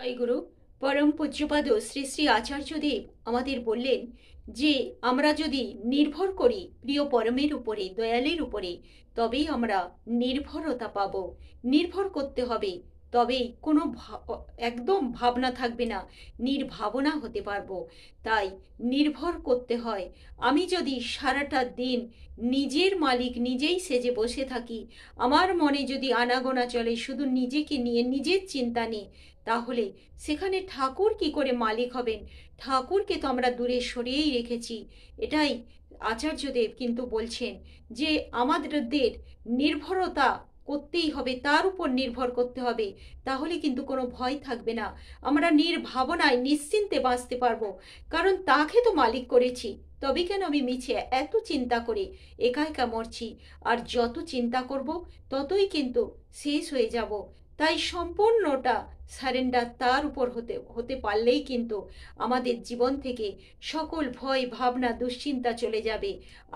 জয়গুরু। পরম পূজ্যপাদ শ্রী শ্রী আচার্যদেব আমাদের বললেন যে আমরা যদি নির্ভর করি প্রিয় পরমের উপরে, দয়ালের উপরে, তবেই আমরা নির্ভরতা পাব। নির্ভর করতে হবে, তবেই কোনো একদম ভাবনা থাকবে না, নির্ভাবনা হতে পারবো। তাই নির্ভর করতে হয়। আমি যদি সারাটা দিন নিজের মালিক নিজেই সেজে বসে থাকি, আমার মনে যদি আনাগোনা চলে শুধু নিজেকে নিয়ে, নিজের চিন্তা নিয়ে, তাহলে সেখানে ঠাকুর কি করে মালিক হবেন? ঠাকুরকে তো আমরা দূরে সরিয়েই রেখেছি। এটাই আচার্যদেব কিন্তু বলছেন যে আমাদের নির্ভরতা করতেই হবে, তার উপর নির্ভর করতে হবে। তাহলে কিন্তু কোনো ভয় থাকবে না, আমরা নির্ভাবনায় নিশ্চিন্তে বাঁচতে পারবো। কারণ তাকে তো মালিক করেছি। তবে কেন আমি মিছে এত চিন্তা করে একা একা মরছি? আর যত চিন্তা করব ততই কিন্তু শেষ হয়ে যাব। তাই সম্পূর্ণটা সারেন্ডার তার উপর হতে হতে পারলেই কিন্তু আমাদের জীবন থেকে সকল ভয় ভাবনা দুশ্চিন্তা চলে যাবে।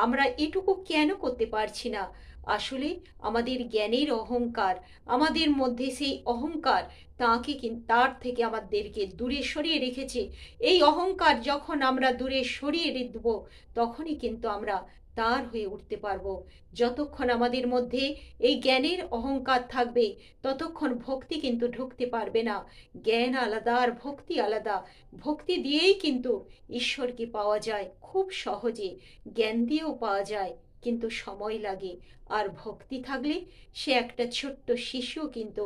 আমরা এটুকু কেন করতে পারছি না? আসলে আমাদের জ্ঞানের অহংকার, আমাদের মধ্যে সেই অহংকার তাকে তার থেকে আমাদেরকে দূরে সরিয়ে রেখেছে। এই অহংকার যখন আমরা দূরে সরিয়ে দেব, তখনই কিন্তু আমরা তার হয়ে উঠতে পারবো। যতক্ষণ আমাদের মধ্যে এই জ্ঞানের অহংকার থাকবে, ততক্ষণ ভক্তি কিন্তু ঢুকতে পারবে না। জ্ঞান আলাদা আর ভক্তি আলাদা। ভক্তি দিয়েই কিন্তু ঈশ্বরকে পাওয়া যায় খুব সহজে, জ্ঞান দিয়েও পাওয়া যায়, কিন্তু সময় লাগে। আর ভক্তি থাকলে সে একটা ছোট্ট শিশুও কিন্তু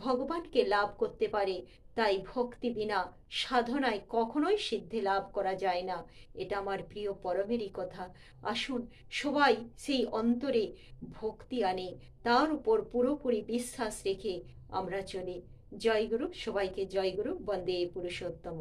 ভগবানকে লাভ করতে পারে। তাই ভক্তি বিনা সাধনায় কখনোই সিদ্ধি লাভ করা যায় না। এটা আমার প্রিয় পরমেরই কথা। আসুন সবাই সেই অন্তরে ভক্তি আনে, তার উপর পুরোপুরি বিশ্বাস রেখে আমরা চলি। জয়গুরু, সবাইকে জয়গুরু, বন্দে পুরুষোত্তম।